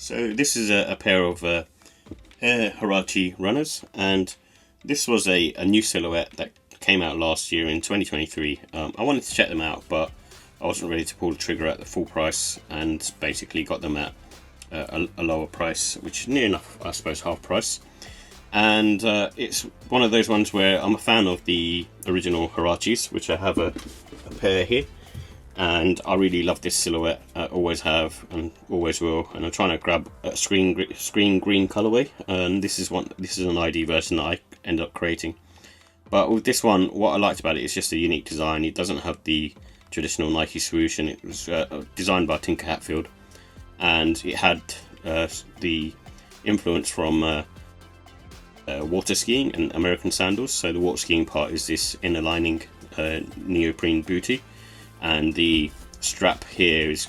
So this is a pair of Air Huarache runners, and this was a new silhouette that came out last year in 2023. I wanted to check them out, but I wasn't ready to pull the trigger at the full price, and basically got them at a lower price, which is near enough, I suppose, half price. And it's one of those ones where I'm a fan of the original Huaraches, which I have a pair here. And I really love this silhouette. I always have and always will, and I'm trying to grab a screen green colorway, and this is an ID version that I end up creating. But with this one, what I liked about it is just a unique design. It doesn't have the traditional Nike swoosh, and it was designed by Tinker Hatfield, and it had the influence from water skiing and American sandals. So the water skiing part is this inner lining neoprene booty, and the strap here is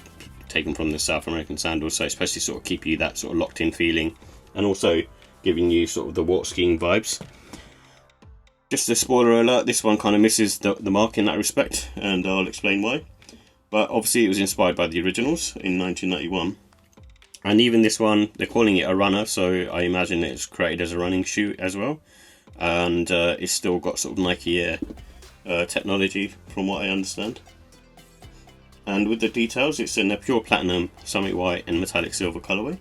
taken from the South American sandals, so it's supposed to sort of keep you that sort of locked in feeling, and also giving you sort of the water skiing vibes. Just a spoiler alert, this one kind of misses the mark in that respect, and I'll explain why. But obviously it was inspired by the originals in 1991. And even this one, they're calling it a runner, so I imagine it's created as a running shoe as well. And it's still got sort of Nike Air technology from what I understand. And with the details, it's in a pure platinum, summit white and metallic silver colorway.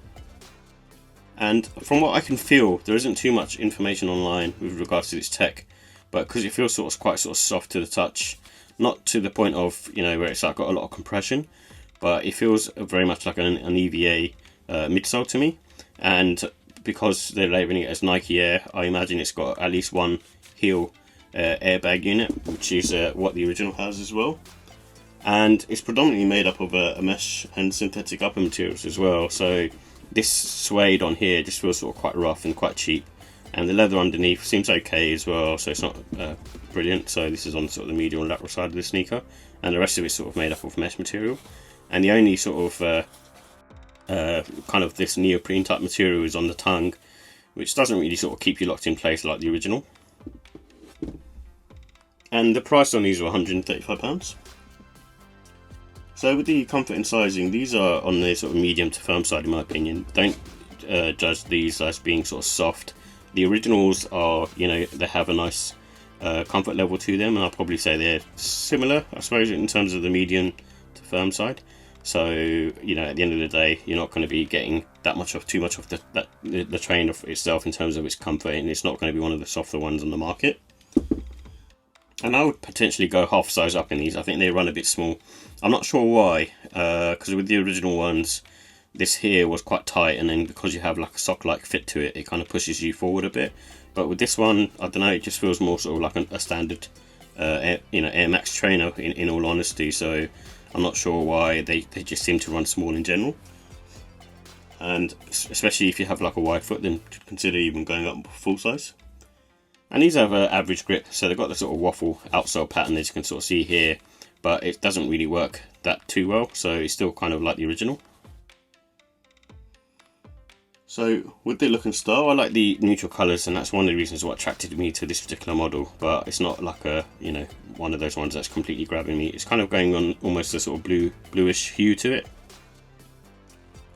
And from what I can feel, there isn't too much information online with regards to this tech, but because it feels quite soft to the touch, not to the point of, where it's like got a lot of compression, but it feels very much like an EVA midsole to me. And because they're labeling it as Nike Air, I imagine it's got at least one heel airbag unit, which is what the original has as well. And it's predominantly made up of a mesh and synthetic upper materials as well, so this suede on here just feels sort of quite rough and quite cheap, and the leather underneath seems okay as well, so it's not brilliant. So this is on sort of the medial and lateral side of the sneaker, and the rest of it's sort of made up of mesh material, and the only sort of kind of this neoprene type material is on the tongue, which doesn't really sort of keep you locked in place like the original. And the price on these were £135. So with the comfort and sizing, these are on the sort of medium to firm side in my opinion. Don't judge these as being sort of soft. The originals are, they have a nice comfort level to them, and I'll probably say they're similar, I suppose, in terms of the medium to firm side. So, at the end of the day, you're not going to be getting too much of the train of itself in terms of its comfort, and it's not going to be one of the softer ones on the market. And I would potentially go half size up in these. I think they run a bit small. I'm not sure why, because with the original ones, this here was quite tight, and then because you have like a sock-like fit to it, it kind of pushes you forward a bit. But with this one, I don't know, it just feels more sort of like a standard, Air Max trainer in all honesty. So I'm not sure why they just seem to run small in general. And especially if you have like a wide foot, then consider even going up full size. And these have an average grip, so they've got the sort of waffle outsole pattern as you can sort of see here, but it doesn't really work that too well, so it's still kind of like the original. So with the look and style, I like the neutral colours, and that's one of the reasons what attracted me to this particular model, but it's not like a, one of those ones that's completely grabbing me. It's kind of going on almost a sort of bluish hue to it.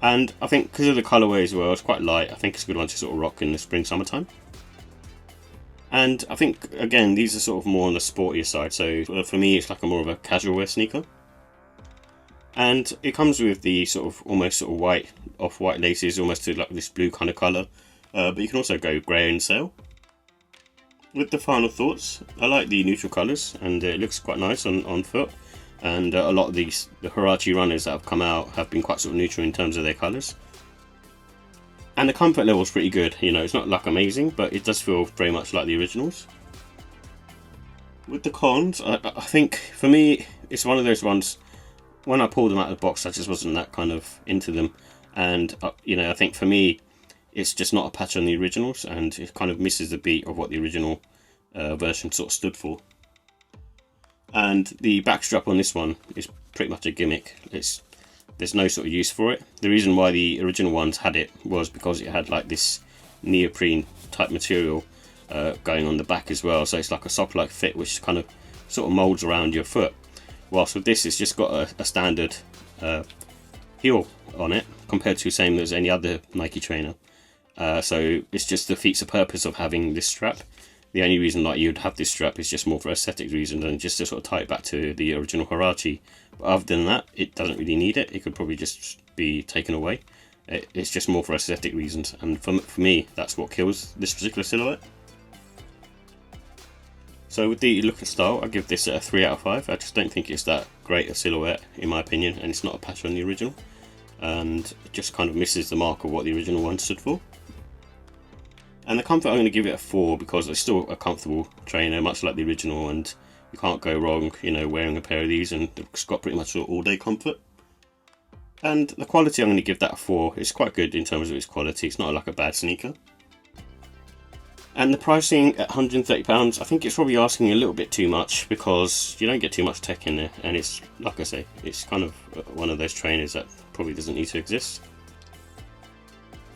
And I think because of the colourway as well, it's quite light. I think it's a good one to sort of rock in the spring, summertime. And I think, again, these are sort of more on the sportier side, so for me it's like a more of a casual wear sneaker. And it comes with the sort of almost sort of white, off-white laces, almost to like this blue kind of colour, but you can also go grey and sail. With the final thoughts, I like the neutral colours, and it looks quite nice on foot, and a lot of the Huarache runners that have come out have been quite sort of neutral in terms of their colours. And the comfort level is pretty good, it's not like amazing, but it does feel very much like the originals. With the cons, I think for me, it's one of those ones, when I pulled them out of the box, I just wasn't that kind of into them. And, I think for me, it's just not a patch on the originals, and it kind of misses the beat of what the original version sort of stood for. And the back strap on this one is pretty much a gimmick. There's no sort of use for it. The reason why the original ones had it was because it had like this neoprene type material going on the back as well, so it's like a sock-like fit which kind of sort of molds around your foot. Whilst with this, it's just got a standard heel on it compared to same as any other Nike trainer. So it just defeats the purpose of having this strap. The only reason like you'd have this strap is just more for aesthetic reasons and just to sort of tie it back to the original Huarache. But other than that, it doesn't really need it. It could probably just be taken away. It's just more for aesthetic reasons, and for me, that's what kills this particular silhouette. So with the look and style, I give this a 3 out of 5. I just don't think it's that great a silhouette in my opinion, and it's not a patch on the original, and it just kind of misses the mark of what the original one stood for. And the comfort, I'm going to give it a 4 because it's still a comfortable trainer, much like the original, and you can't go wrong, you know, wearing a pair of these, and it's got pretty much all day comfort. And the quality, I'm going to give that a 4. It's quite good in terms of its quality. It's not like a bad sneaker. And the pricing at £130, I think it's probably asking a little bit too much because you don't get too much tech in there, and it's, like I say, it's kind of one of those trainers that probably doesn't need to exist.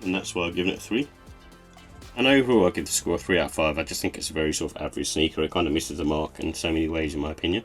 And that's why I've given it a 3. And overall, I give the score a 3 out of 5. I just think it's a very sort of average sneaker. It kind of misses the mark in so many ways, in my opinion.